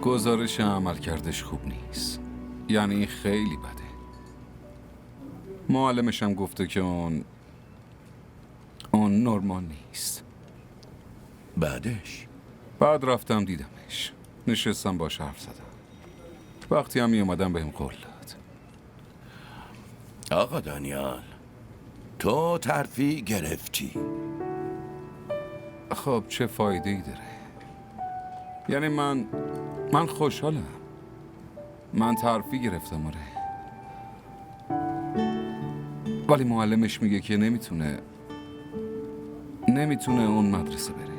گزارش عملکردش خوب نیست. یعنی خیلی بده. معلمش هم گفته که اون نرمال نیست. بعدش؟ بعد رفتم دیدمش. نشستم باش حرف زدم. وقتی هم می اومدم بهم قول داد. آقا دانیال، تو ترفیع گرفتی. خب چه فایده ای داره؟ یعنی من خوشحالم. من ترفیع گرفتم آره. ولی معلمش میگه که نمیتونه اون مدرسه بره.